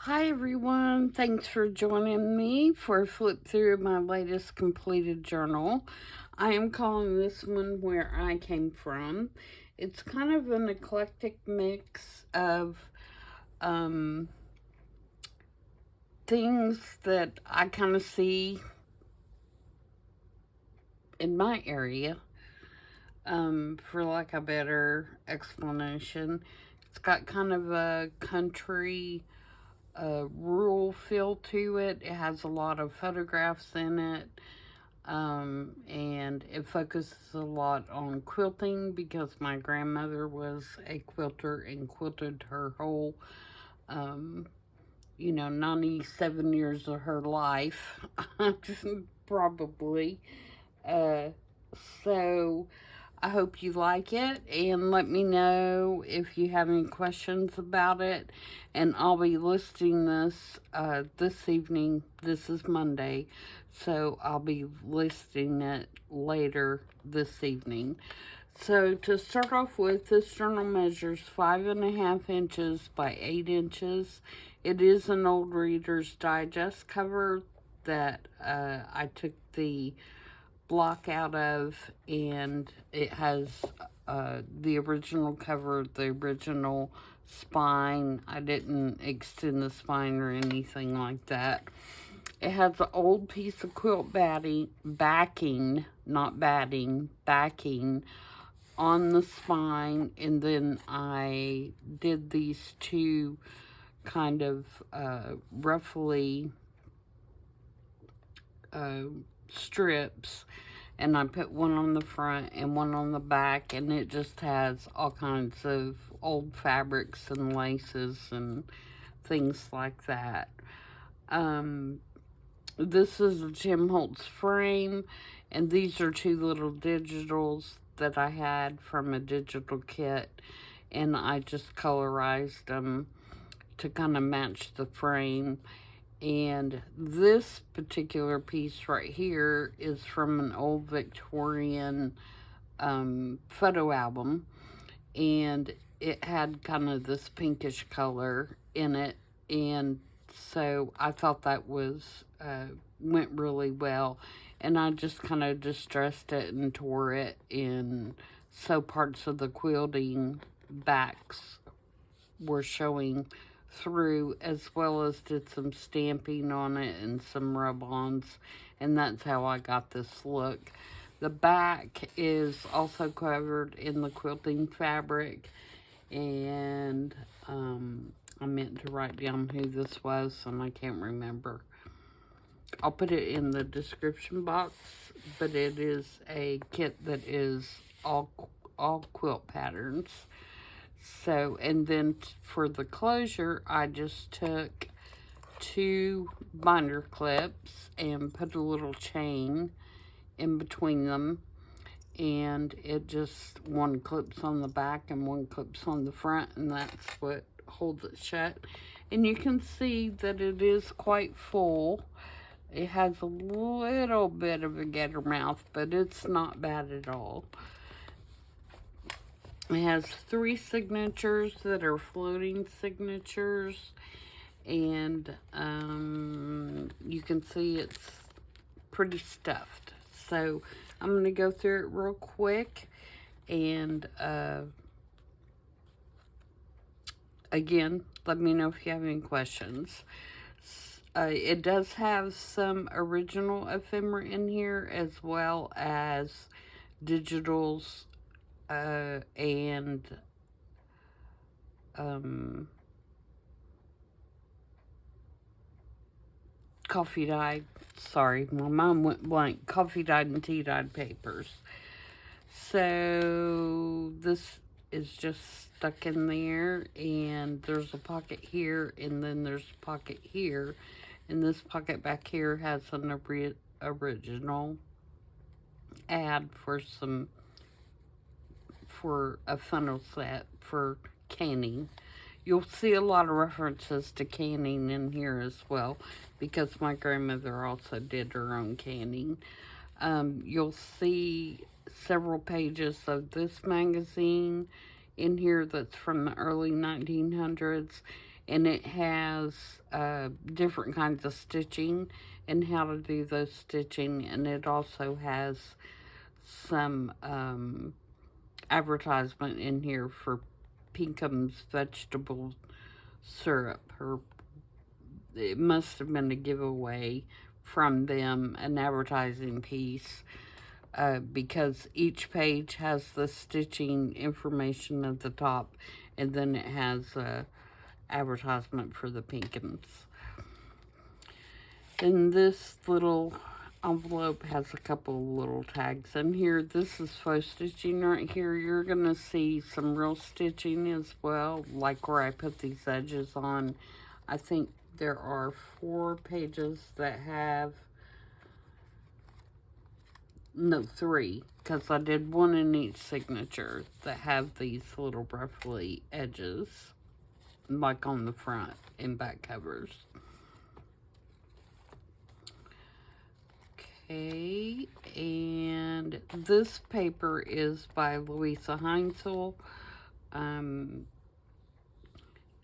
Hi everyone, thanks for joining me for a flip through of my latest completed journal. I am calling this one Where I Came From. It's kind of an eclectic mix of things that I kind of see in my area, for lack of a better explanation. It's got kind of a country rural feel to it. It has a lot of photographs in it, and it focuses a lot on quilting because my grandmother was a quilter and quilted her whole, 97 years of her life, probably. Uh, so I hope you like it and let me know if you have any questions about it. And I'll be listing this this evening. This is Monday, so I'll be listing it later this evening. So to start off with, this journal measures 5.5 inches by 8 inches. It is an old Reader's Digest cover that I took the block out of, and it has the original cover, the original spine. I didn't extend the spine or anything like that. It has an old piece of quilt backing, not batting, backing on the spine, and then I did these two kind of roughly strips, and I put one on the front and one on the back, and it just has all kinds of old fabrics and laces and things like that. This is a Jim Holtz frame, and these are two little digitals that I had from a digital kit, and I just colorized them to kind of match the frame. And this particular piece right here is from an old Victorian photo album, and it had kind of this pinkish color in it, and so I thought that was went really well, and I just kind of distressed it and tore it, and so parts of the quilting backs were showing through, as well as did some stamping on it and some rub-ons, and that's how I got this look. The back is also covered in the quilting fabric, and I meant to write down who this was and I can't remember. I'll put it in the description box, but it is a kit that is all quilt patterns. So, and then for the closure, I just took two binder clips and put a little chain in between them, and it just, one clips on the back and one clips on the front, and that's what holds it shut. And you can see that it is quite full. It has a little bit of a getter mouth, but it's not bad at all. It has 3 signatures that are floating signatures, and you can see it's pretty stuffed. So I'm going to go through it real quick, and again, let me know if you have any questions. It does have some original ephemera in here, as well as digitals and coffee dyed. Sorry, my mind went blank. Coffee dyed and tea dyed papers. So this is just stuck in there, and there's a pocket here, and then there's a pocket here, and this pocket back here has an original ad for a funnel set for canning. You'll see a lot of references to canning in here as well, because my grandmother also did her own canning. You'll see several pages of this magazine in here that's from the early 1900s, and it has different kinds of stitching and how to do those stitching, and it also has some advertisement in here for Pinkham's vegetable syrup. It must have been a giveaway from them, an advertising piece, because each page has the stitching information at the top, and then it has a advertisement for the Pinkhams. And this little envelope has a couple little tags in here. This is faux stitching right here. You're going to see some real stitching as well, like where I put these edges on. I think there are 4 pages that have, no, 3, because I did 1 in each signature that have these little ruffly edges, like on the front and back covers. Okay, and this paper is by Luiseheinzl, and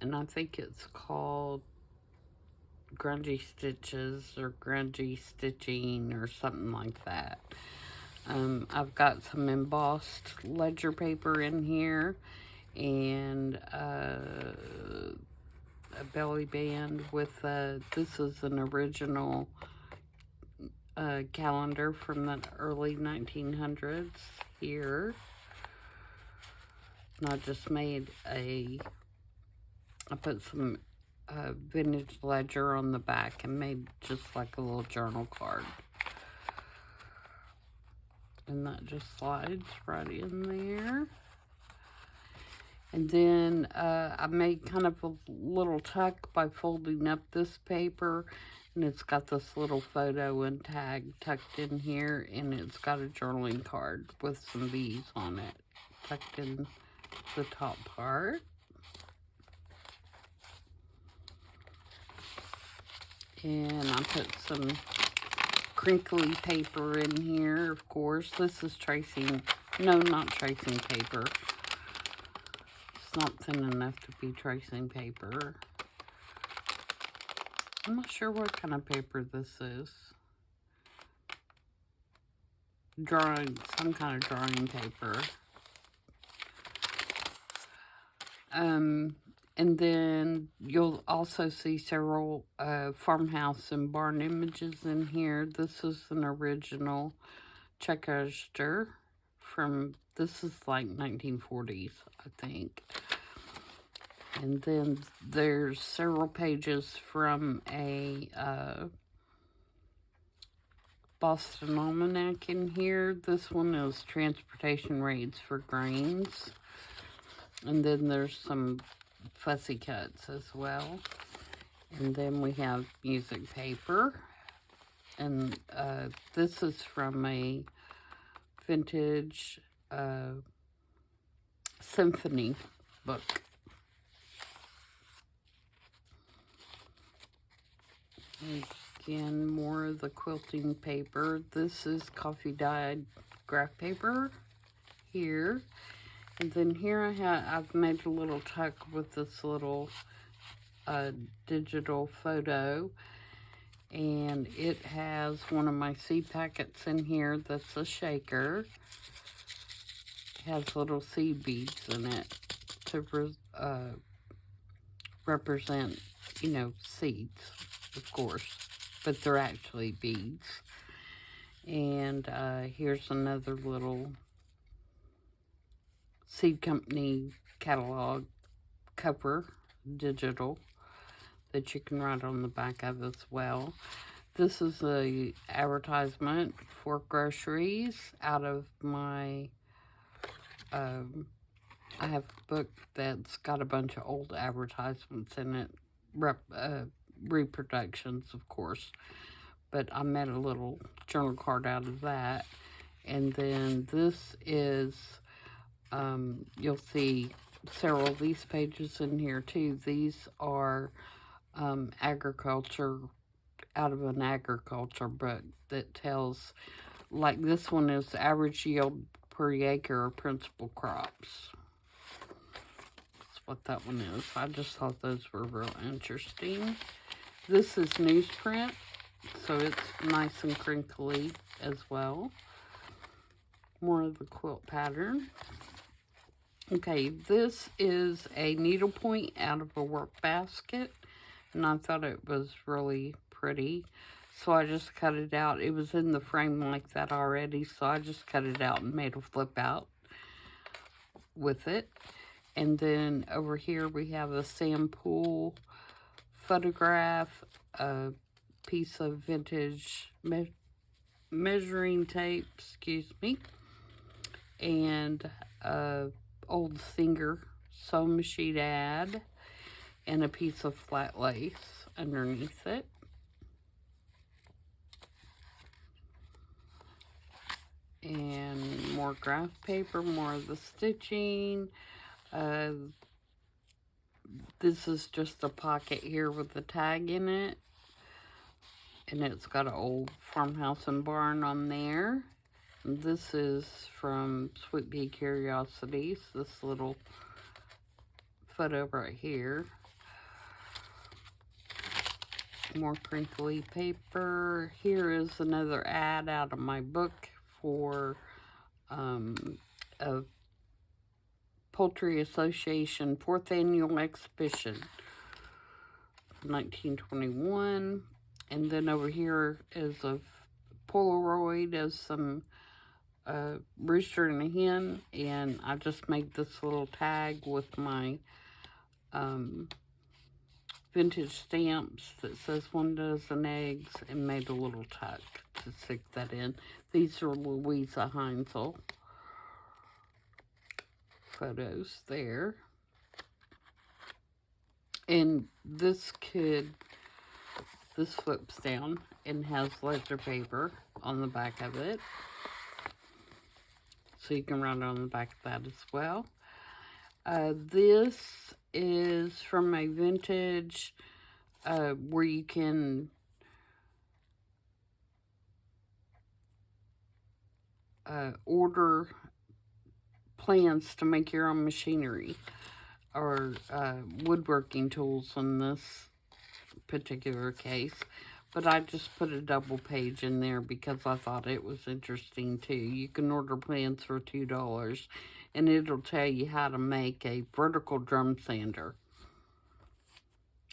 I think it's called Grungy Stitches or Grungy Stitching or something like that. I've got some embossed ledger paper in here, and a belly band with, this is an original calendar from the early 1900s here. And I just made I put some vintage ledger on the back and made just like a little journal card. And that just slides right in there. And then I made kind of a little tuck by folding up this paper. And it's got this little photo and tag tucked in here. And it's got a journaling card with some bees on it, tucked in the top part. And I put some crinkly paper in here, of course. This is tracing, no, not tracing paper. It's not thin enough to be tracing paper. I'm not sure what kind of paper this is. Drawing, some kind of drawing paper. And then you'll also see several farmhouse and barn images in here. This is an original Czechoslovakia from, this is like 1940s, I think. And then there's several pages from a Boston Almanac in here. This one is transportation rates for grains. And then there's some fussy cuts as well. And then we have music paper. And this is from a vintage symphony book. Again, more of the quilting paper. This is coffee dyed graph paper here. And then here I've made a little tuck with this little digital photo. And it has one of my seed packets in here that's a shaker. It has little seed beads in it to represent, you know, seeds, of course. But they're actually beads. And here's another little seed company catalog cover, digital, that you can write on the back of as well. This is a advertisement for groceries out of my, I have a book that's got a bunch of old advertisements in it, reproductions, of course. But I made a little journal card out of that. And then this is, you'll see several of these pages in here too. These are agriculture, out of an agriculture book that tells, like this one is average yield per acre of principal crops. It's what that one is. I just thought those were real interesting. This is newsprint, so it's nice and crinkly as well. More of the quilt pattern. Okay, this is a needlepoint out of a work basket, and I thought it was really pretty, so I just cut it out. It was in the frame like that already, so I just cut it out and made a flip out with it. And then over here we have a Sam Poole photograph, a piece of vintage measuring tape, excuse me, and a old Singer sewing machine ad, and a piece of flat lace underneath it. And more graph paper, more of the stitching. This is just a pocket here with a tag in it. And it's got an old farmhouse and barn on there. And this is from SweetPeaCuriosities, this little photo right here. More crinkly paper. Here is another ad out of my book for a Poultry Association 4th Annual Exhibition, 1921. And then over here is a Polaroid of some rooster and a hen, and I just made this little tag with my vintage stamps that says 1 dozen eggs, and made a little tuck to stick that in. These are Luiseheinzl photos there. And this flips down and has ledger paper on the back of it, so you can write on the back of that as well. This is from a vintage where you can order plans to make your own machinery or woodworking tools in this particular case. But I just put a double page in there because I thought it was interesting too. You can order plans for $2, and it'll tell you how to make a vertical drum sander.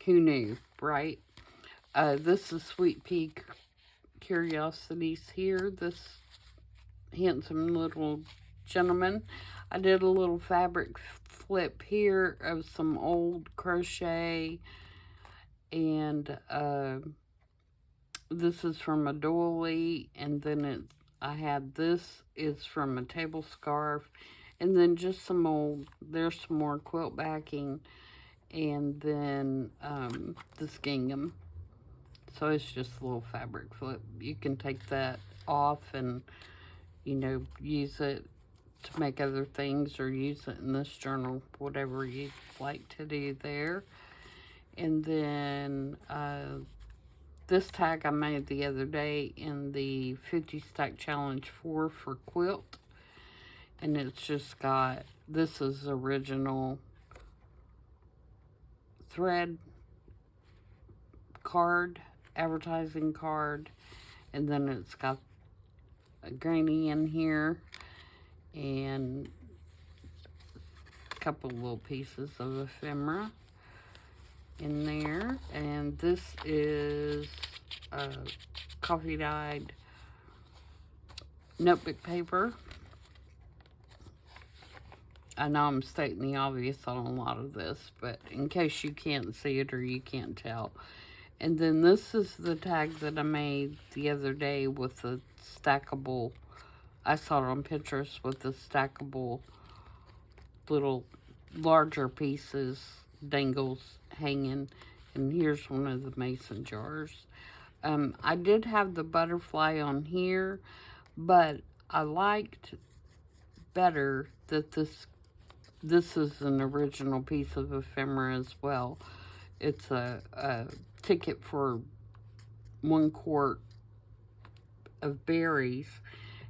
Who knew, right? This is SweetPeaCuriosities here, this handsome little gentleman. I did a little fabric flip here of some old crochet, and this is from a doily, and then I had this is from a table scarf, and then just some old, there's some more quilt backing, and then this gingham. So it's just a little fabric flip. You can take that off and, you know, use it to make other things, or use it in this journal, whatever you'd like to do there. And then this tag I made the other day in the 50 Stack Challenge 4 for quilt. And it's just got, this is original thread card, advertising card. And then it's got a granny in here, and a couple little pieces of ephemera in there. And this is coffee dyed notebook paper. I know I'm stating the obvious on a lot of this, but in case you can't see it or you can't tell. And then this is the tag that I made the other day with the stackable, I saw it on Pinterest, with the stackable little larger pieces, dangles hanging. And here's one of the mason jars. I did have the butterfly on here, but I liked better that this is an original piece of ephemera as well. It's a ticket for 1 quart of berries,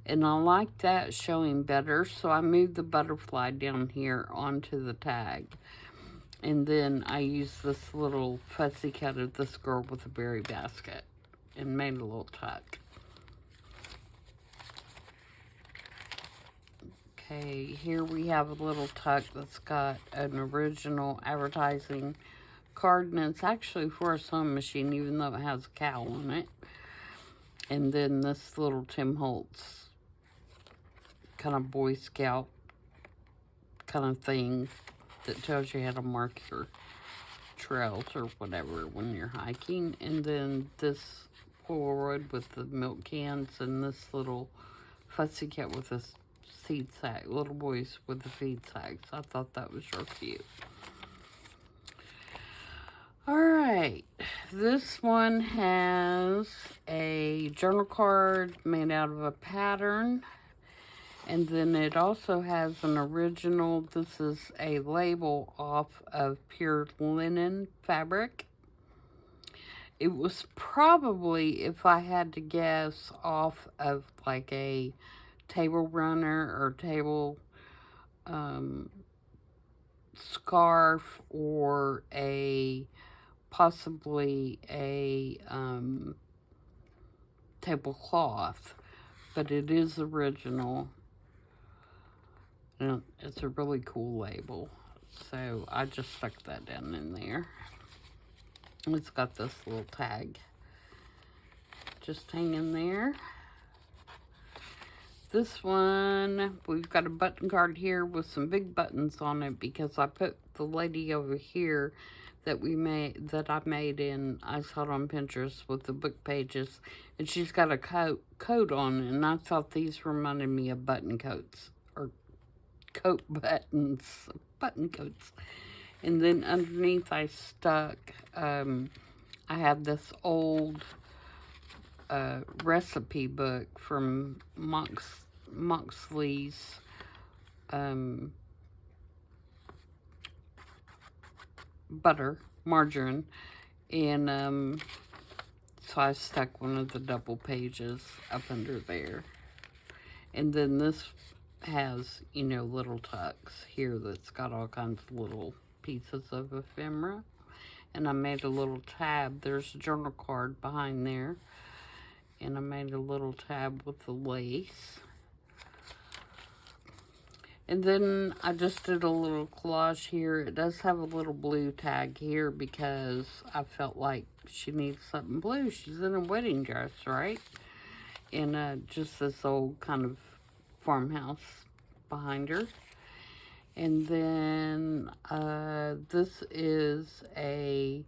and I like that showing better, so I moved the butterfly down here onto the tag. And then I used this little fussy cut of this girl with a berry basket and made a little tuck. Okay, here we have a little tuck that's got an original advertising card, and it's actually for a sewing machine, even though it has a cowl on it. And then this little Tim Holtz kind of Boy Scout kind of thing that tells you how to mark your trails or whatever when you're hiking. And then this Polaroid with the milk cans, and this little fussy cat with a seed sack, little boys with the feed sacks. I thought that was real cute. Alright, this one has a journal card made out of a pattern, and then it also has an original. This is a label off of pure linen fabric. It was probably, if I had to guess, off of like a table runner or table scarf, or possibly a tablecloth, but it is original, and it's a really cool label, so I just stuck that down in there. It's got this little tag just hanging there. This one, we've got a button card here with some big buttons on it, because I put the lady over here that I made in, I saw it on Pinterest with the book pages, and she's got a coat on, and I thought these reminded me of button coats, or coat buttons, button coats. And then underneath I stuck, I have this old recipe book from Moxley's margarine, and so I stuck one of the double pages up under there. And then this has, you know, little tucks here that's got all kinds of little pieces of ephemera. And I made a little tab. There's a journal card behind there. And I made a little tab with the lace. And then I just did a little collage here. It does have a little blue tag here because I felt like she needs something blue. She's in a wedding dress, right? And just this old kind of farmhouse behind her. And then this is a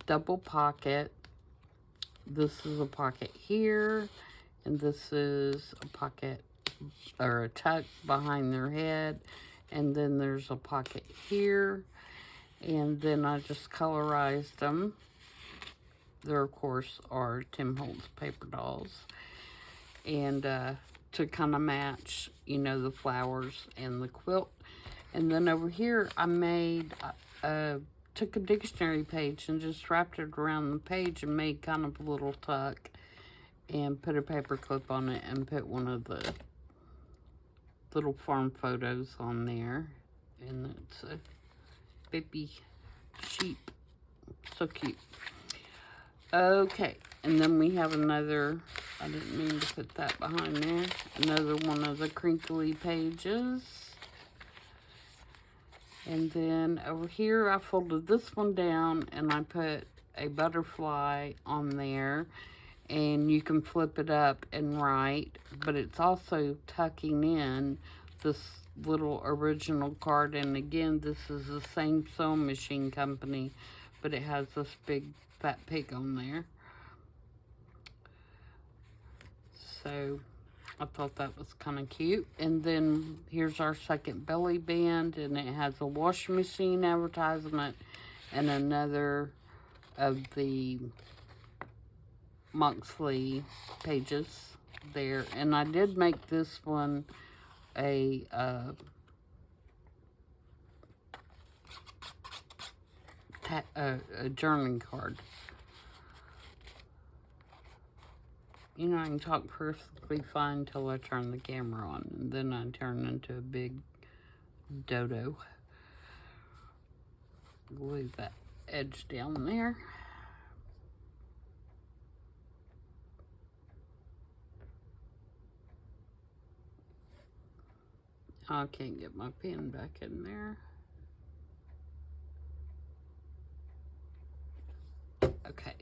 double pocket. This is a pocket here, and this is a pocket, or a tuck behind their head, and then there's a pocket here, and then I just colorized them. There, of course, are Tim Holtz paper dolls, and to kind of match, you know, the flowers and the quilt. And then over here, I made, took a dictionary page and just wrapped it around the page and made kind of a little tuck, and put a paper clip on it and put one of the little farm photos on there. And it's a baby sheep. So cute. Okay, and then we have another, I didn't mean to put that behind there, another one of the crinkly pages. And then over here, I folded this one down and I put a butterfly on there, and you can flip it up and write, but it's also tucking in this little original card. And again, this is the same sewing machine company, but it has this big fat pig on there. So I thought that was kind of cute. And then here's our second belly band, and it has a washing machine advertisement and another of the Moxley pages there. And I did make this one a journaling card. You know, I can talk perfectly fine till I turn the camera on, and then I turn into a big dodo. glue that edge down there. I can't get my pen back in there. Okay.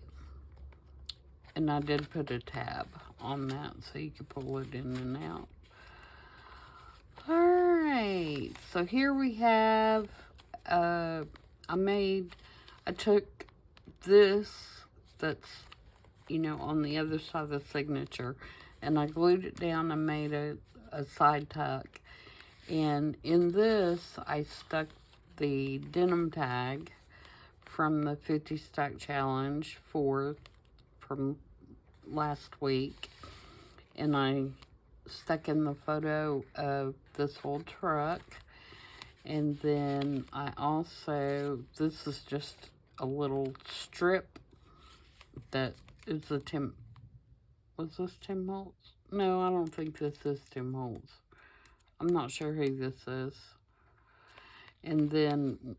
And I did put a tab on that so you could pull it in and out. Alright, so here we have, I took this that's, you know, on the other side of the signature, and I glued it down and made a side tuck. And in this, I stuck the denim tag from the 50 stack challenge from last week, and I stuck in the photo of this whole truck. And then I also, this is just a little strip that is a was this Tim Holtz? No, I don't think this is Tim Holtz. I'm not sure who this is. And then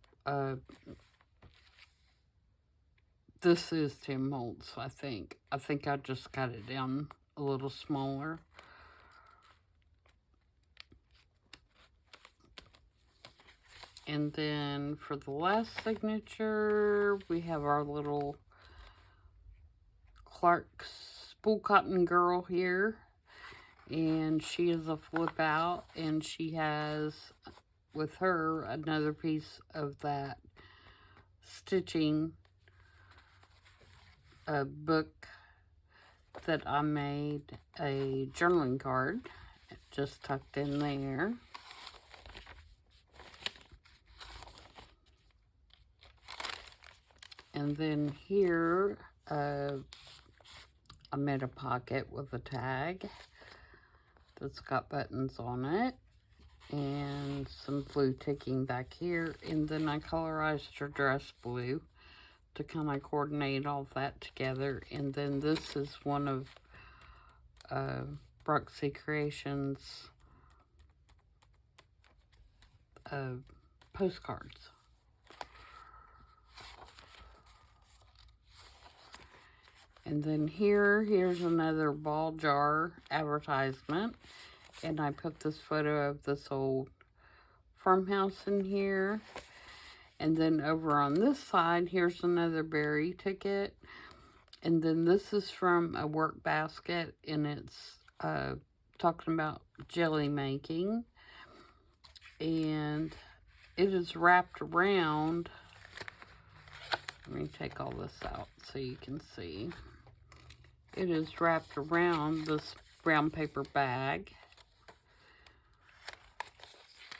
this is Tim Holtz, I think. I think I just got it down a little smaller. And then for the last signature, we have our little Clark's Spool Cotton girl here. And she is a flip out, and she has with her another piece of that stitching book that I made a journaling card, just tucked in there. And then here, I made a pocket with a tag that's got buttons on it, and some blue ticking back here. And then I colorized her dress blue to kind of coordinate all that together. And then this is one of Broxy Creations postcards. And then here's another ball jar advertisement. And I put this photo of this old farmhouse in here. And then over on this side, here's another berry ticket. And then this is from a work basket, and it's talking about jelly making. And it is wrapped around, let me take all this out so you can see. It is wrapped around this brown paper bag,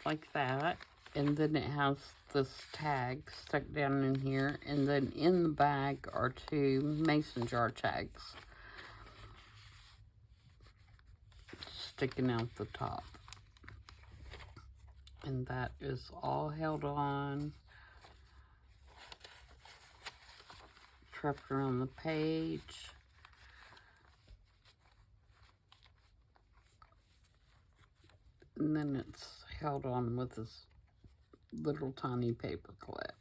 like that. And then it has this tag stuck down in here. And then in the bag are 2 mason jar tags sticking out the top. And that is all held on, wrapped around the page. And then it's held on with this little tiny paper clip.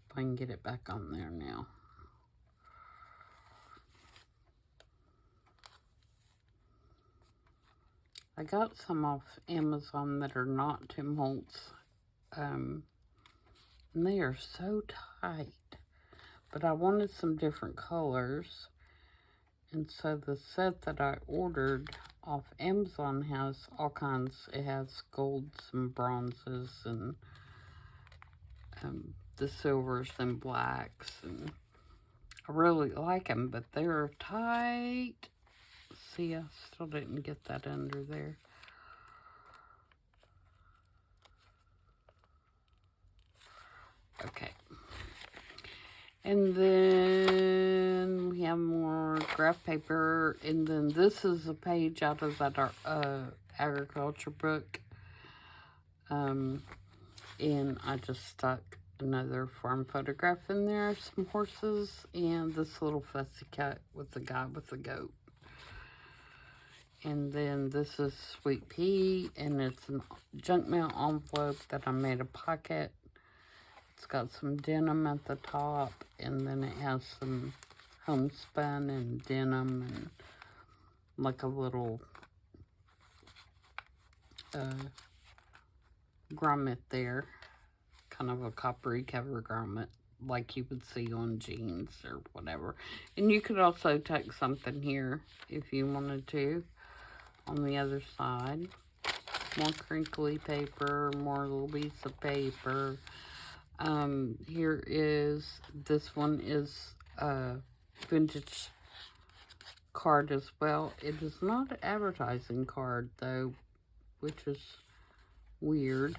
If I can get it back on there now. I got some off Amazon that are not Tim Holtz. And they are so tight. But I wanted some different colors. And so the set that I ordered off Amazon has all kinds. It has golds and bronzes and the silvers and blacks. And I really like them, but they're tight. See, I still didn't get that under there. Okay. And then we have more graph paper. And then this is a page out of that agriculture book. And I just stuck another farm photograph in there, some horses, and this little fussy cut with the guy with the goat. And then this is Sweet Pea, and it's a junk mail envelope that I made a pocket. It's got some denim at the top, and then it has some homespun and denim and like a little grommet there. Kind of a coppery cover grommet like you would see on jeans or whatever. And you could also tuck something here if you wanted to on the other side. More crinkly paper, more little piece of paper. Here is, this one is a vintage card as well. It is not an advertising card though, which is weird.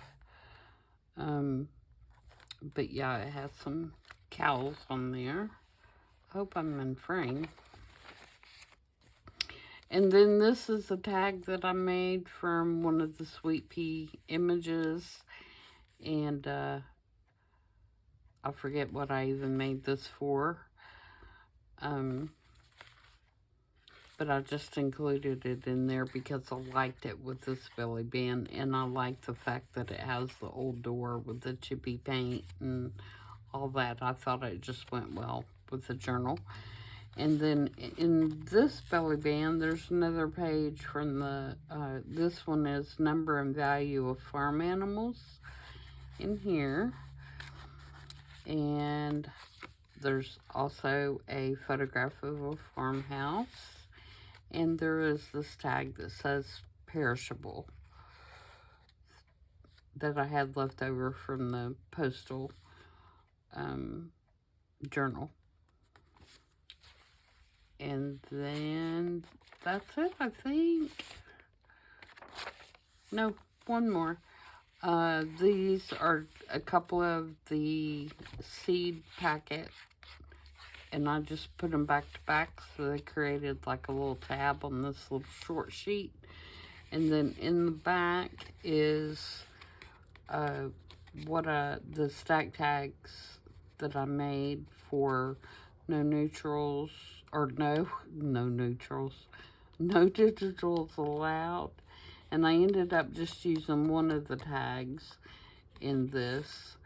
But yeah, it has some cows on there. I hope I'm in frame. And then this is a tag that I made from one of the Sweet Pea images. And I forget what I even made this for. But I just included it in there because I liked it with this belly band. And I like the fact that it has the old door with the chippy paint and all that. I thought it just went well with the journal. And then in this belly band, there's another page from the, this one is number and value of farm animals in here. And there's also a photograph of a farmhouse. And there is this tag that says perishable that I had left over from the postal journal. And then that's it, I think. No, one more. These are a couple of the seed packets. And I just put them back to back, so they created like a little tab on this little short sheet. And then in the back is the stack tags that I made for no neutrals, or no neutrals, no digitals allowed. And I ended up just using one of the tags in this.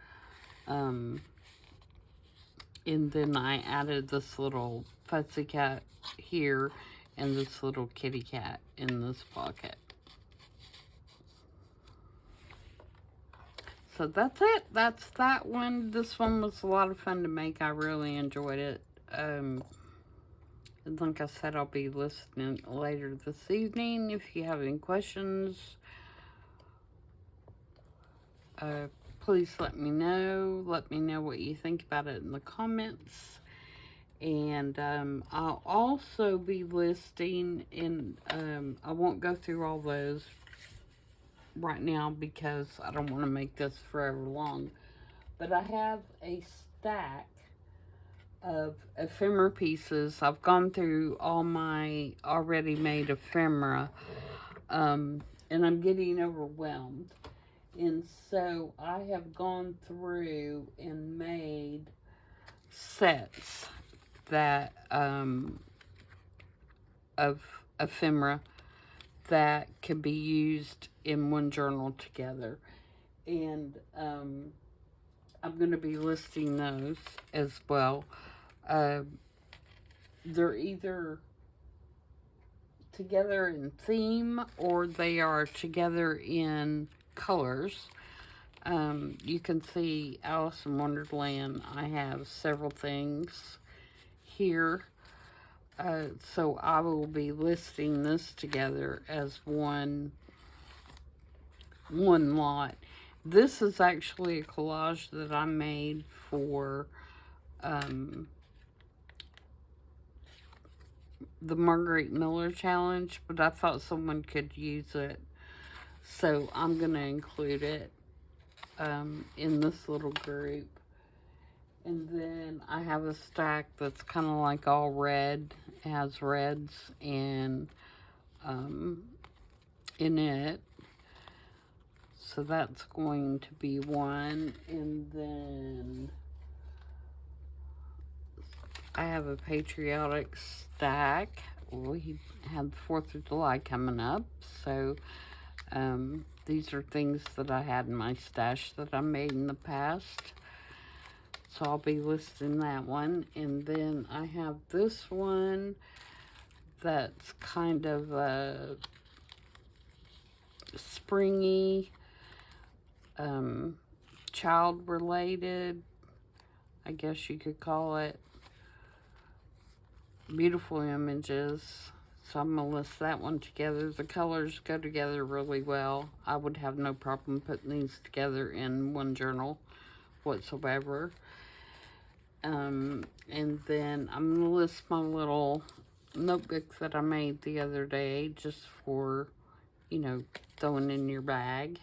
And then I added this little fussy cat here and this little kitty cat in this pocket. So that's it. That's that one. This one was a lot of fun to make. I really enjoyed it. Like I said, I'll be listening later this evening. If you have any questions, please let me know. Let me know what you think about it in the comments. And I'll also be listing in, I won't go through all those right now because I don't want to make this forever long. But I have a stack of ephemera pieces. I've gone through all my already made ephemera, and I'm getting overwhelmed. And so I have gone through and made sets that, of ephemera that can be used in one journal together. And I'm going to be listing those as well. They're either together in theme or they are together in colors. You can see Alice in Wonderland. I have several things here. So I will be listing this together as one lot. This is actually a collage that I made for the Marguerite Miller Challenge, but I thought someone could use it. So I'm going to include it in this little group. And then I have a stack that's kind of like all red. It has reds and in it. So that's going to be one. And then I have a patriotic stack we have the 4th of July coming up, so these are things that I had in my stash that I made in the past. So I'll be listing that one. And then I have this one that's kind of springy, child related, I guess you could call it. Beautiful images. So I'm going to list that one together. The colors go together really well. I would have no problem putting these together in one journal whatsoever. And then I'm going to list my little notebook that I made the other day just for, you know, throwing in your bag.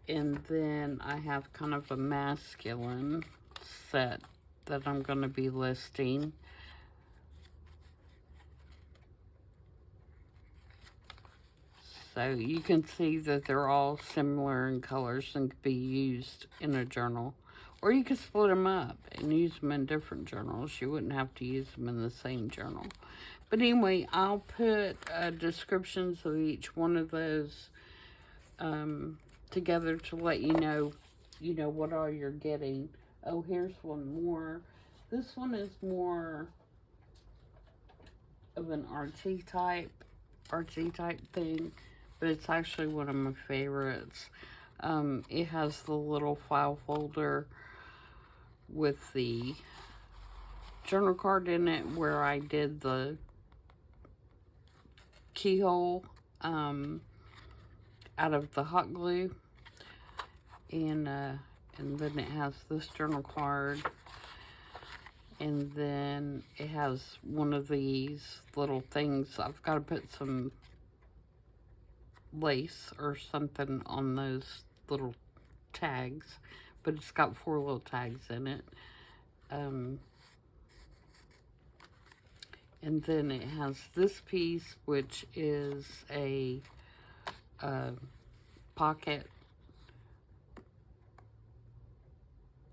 And then I have kind of a masculine set that I'm going to be listing. So you can see that they're all similar in colors and could be used in a journal. Or you could split them up and use them in different journals. You wouldn't have to use them in the same journal. But anyway, I'll put descriptions of each one of those together to let you know, what all you're getting. Oh, here's one more. This one is more of an artsy type thing, but it's actually one of my favorites. It has the little file folder with the journal card in it where I did the keyhole out of the hot glue, and then it has this journal card, and then it has one of these little things. I've got to put some lace or something on those little tags, but it's got 4 little tags in it. And then it has this piece, which is a pocket.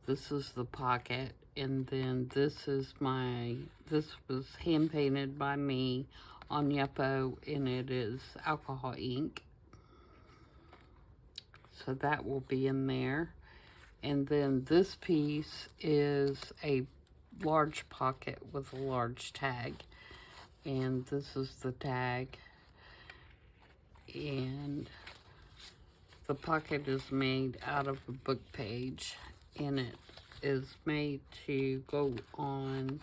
This is the pocket, and then this was hand painted by me on Yupo, and it is alcohol ink. So that will be in there. And then this piece is a large pocket with a large tag. And this is the tag. And the pocket is made out of a book page. And it is made to go on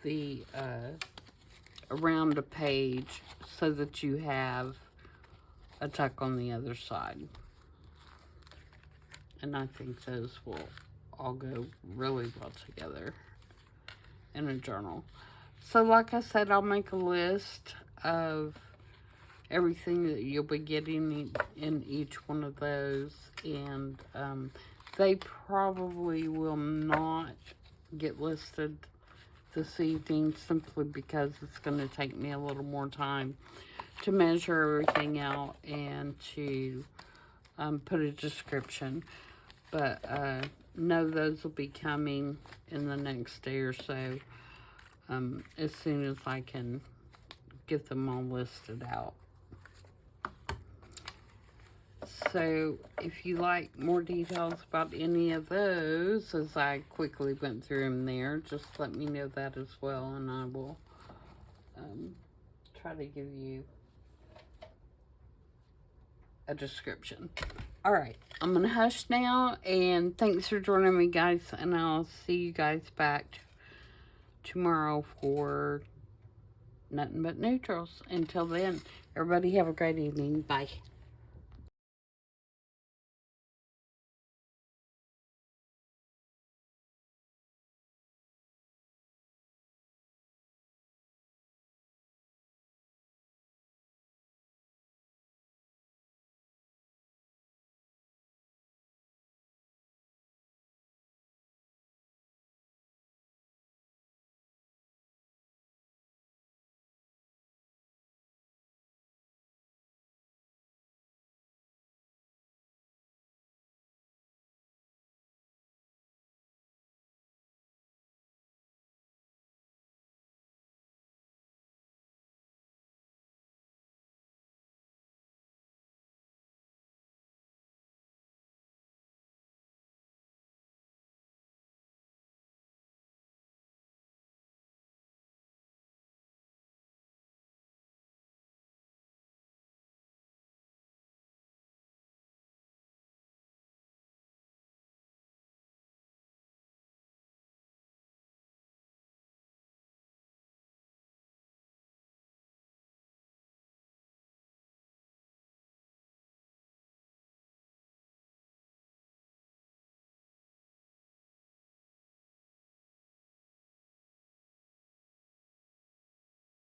the around a page so that you have a tuck on the other side. And I think those will all go really well together in a journal. So like I said, I'll make a list of everything that you'll be getting in each one of those, and they probably will not get listed this evening simply because it's going to take me a little more time to measure everything out and to put a description. But know those will be coming in the next day or so, as soon as I can get them all listed out. So if you like more details about any of those, as I quickly went through them there, just let me know that as well, and I will try to give you a description. All right, I'm going to hush now, and thanks for joining me, guys, and I'll see you guys back tomorrow for Nothing But Neutrals. Until then, everybody have a great evening. Bye.